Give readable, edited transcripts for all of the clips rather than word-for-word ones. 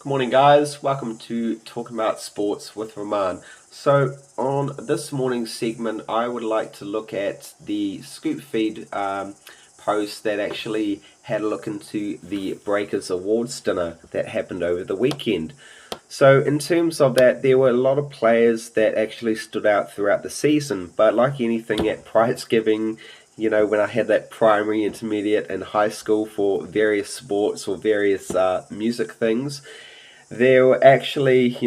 Good morning, guys. Welcome to Talking About Sports with Roman. So, on this morning's segment, I would like to look at the Scoop Feed post that actually had a look into the Breakers Awards dinner that happened over the weekend. So, in terms of that, there were a lot of players that actually stood out throughout the season, but like anything at prize giving, when I had that primary, intermediate, and high school for various sports or various music things, there were actually,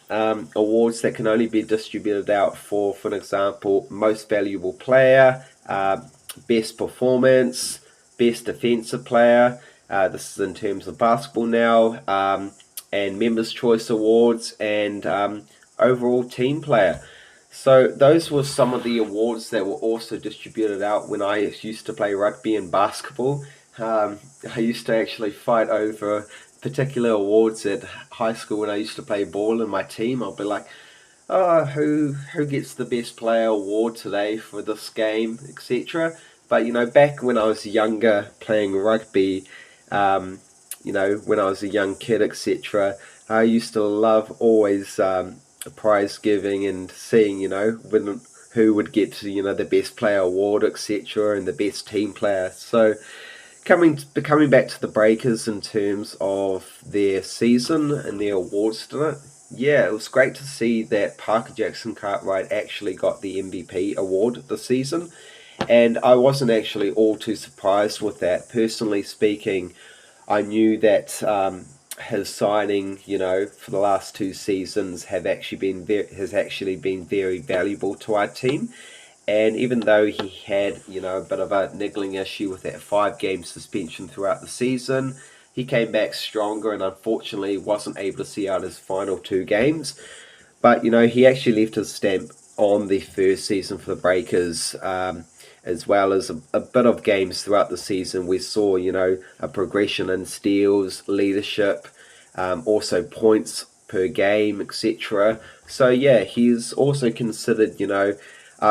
awards that can only be distributed out for an example, most valuable player, best performance, best defensive player. This is in terms of basketball now, and Members' Choice Awards and overall team player. So those were some of the awards that were also distributed out when I used to play rugby and basketball. I used to actually fight over particular awards at high school when I used to play ball in my team. I'll be like, oh, who gets the best player award today for this game, etc. But back when I was younger playing rugby, when I was a young kid, etc., I used to love always prize giving and seeing, who would get the best player award, etc., and the best team player. So coming back to the Breakers in terms of their season and their awards dinner, yeah, it was great to see that Parker Jackson Cartwright actually got the MVP award this season, and I wasn't actually all too surprised with that. Personally speaking, I knew that his signing, for the last two seasons has actually been very valuable to our team. And even though he had, a bit of a niggling issue with that 5 game suspension throughout the season, he came back stronger and unfortunately wasn't able to see out his final 2 games. But, he actually left his stamp on the first season for the Breakers, as well as a bit of games throughout the season. We saw, a progression in steals, leadership, also points per game, etc. So, yeah, he's also considered,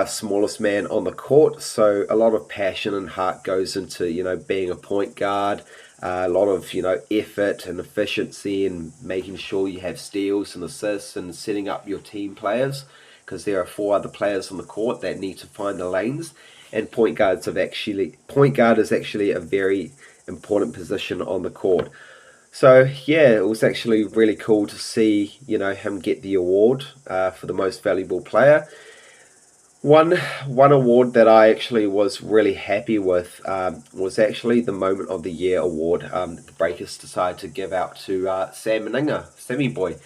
smallest man on the court. So a lot of passion and heart goes into being a point guard. A lot of effort and efficiency and making sure you have steals and assists and setting up your team players, because there are 4 other players on the court that need to find the lanes. And point guard is actually a very important position on the court. So yeah, it was actually really cool to see him get the award for the most valuable player. One award that I actually was really happy with was actually the Moment of the Year award that the Breakers decided to give out to Sam Meninga, Sammy Boy.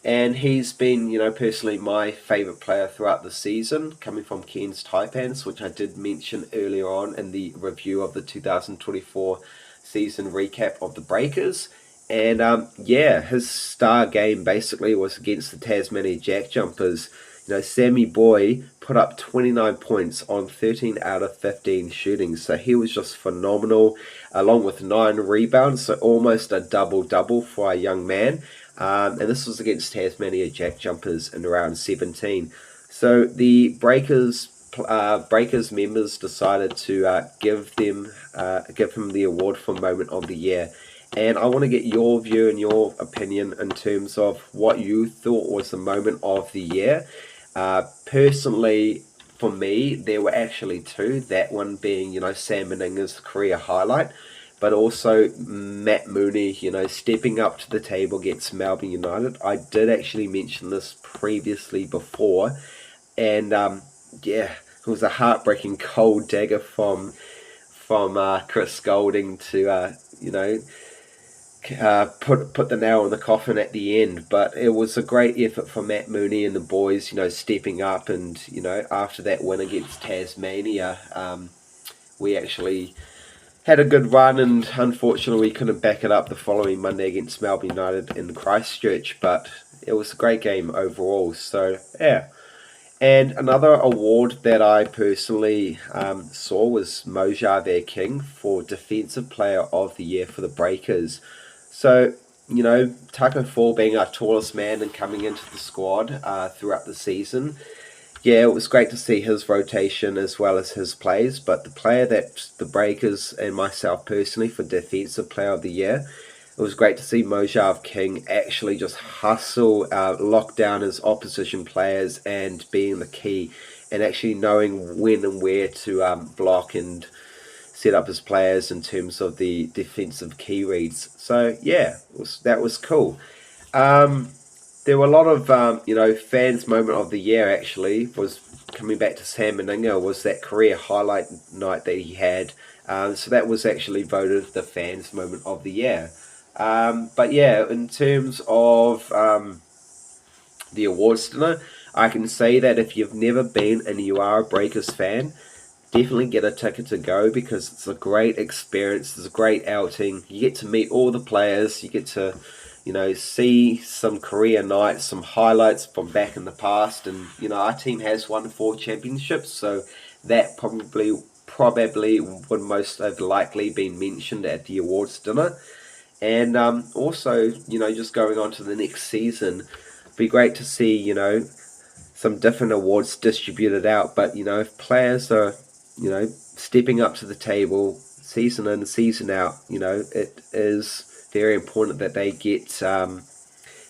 And he's been, personally my favourite player throughout the season, coming from Cairns Taipans, which I did mention earlier on in the review of the 2024 season recap of the Breakers. And yeah, his star game basically was against the Tasmania Jack Jumpers. Sammy Boy put up 29 points on 13 out of 15 shootings. So he was just phenomenal, along with 9 rebounds, so almost a double-double for a young man. And this was against Tasmania Jack Jumpers in round 17. So the Breakers members decided to give him the award for Moment of the Year. And I want to get your view and your opinion in terms of what you thought was the moment of the year. Personally, for me, there were actually 2. That one being, Sam Meninga's career highlight, but also Matt Mooney, stepping up to the table against Melbourne United. I did actually mention this previously before, and yeah, it was a heartbreaking cold dagger from Chris Golding to put the nail in the coffin at the end. But it was a great effort from Matt Mooney and the boys, stepping up. And after that win against Tasmania, we actually had a good run, and unfortunately we couldn't back it up the following Monday against Melbourne United in Christchurch. But it was a great game overall. So yeah. And another award that I personally saw was Mojave King for Defensive Player of the Year for the Breakers. So, Taco Fall being our tallest man and coming into the squad throughout the season, yeah, it was great to see his rotation as well as his plays. But the player that the Breakers and myself personally for Defensive Player of the Year it was great to see Mojave King actually just hustle, lock down his opposition players and being the key, and actually knowing when and where to block and set up his players in terms of the defensive key reads. So yeah, that was cool. Um, there were a lot of fans moment of the year actually was coming back to Sam Meninga, was that career highlight night that he had. So that was actually voted the fans moment of the year. But yeah, in terms of the awards dinner, I can say that if you've never been and you are a Breakers fan, definitely get a ticket to go, because it's a great experience. It's a great outing. You get to meet all the players. You get to, see some career nights, some highlights from back in the past. And our team has won 4 championships, so that probably would most have likely been mentioned at the awards dinner. And also, just going on to the next season, be great to see, some different awards distributed out. But, if players are, stepping up to the table season in, season out, it is very important that they get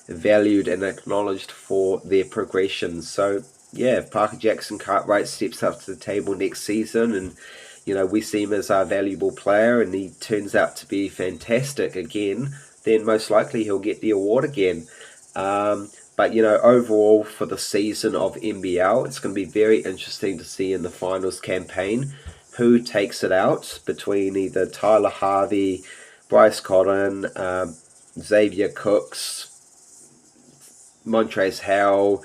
valued and acknowledged for their progression. So, yeah, if Parker Jackson Cartwright steps up to the table next season and we see him as our valuable player and he turns out to be fantastic again, then most likely he'll get the award again. But, overall for the season of NBL, it's going to be very interesting to see in the finals campaign who takes it out between either Tyler Harvey, Bryce Cotton, Xavier Cooks, Montrezl Harrell,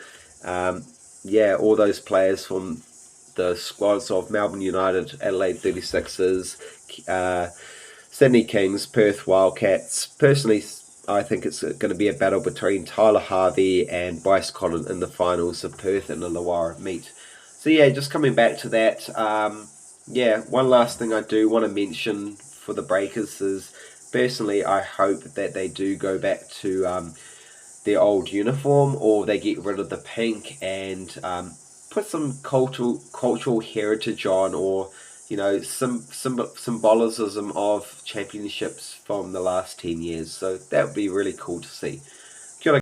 all those players from the squads of Melbourne United, Adelaide 36ers, Sydney Kings, Perth Wildcats. Personally, I think it's going to be a battle between Tyler Harvey and Bryce Cotton in the finals of Perth and the Illawarra meet. So yeah, just coming back to that, one last thing I do want to mention for the Breakers is, personally, I hope that they do go back to their old uniform, or they get rid of the pink and put some cultural heritage on, or some symbolism of championships from the last 10 years. So that would be really cool to see.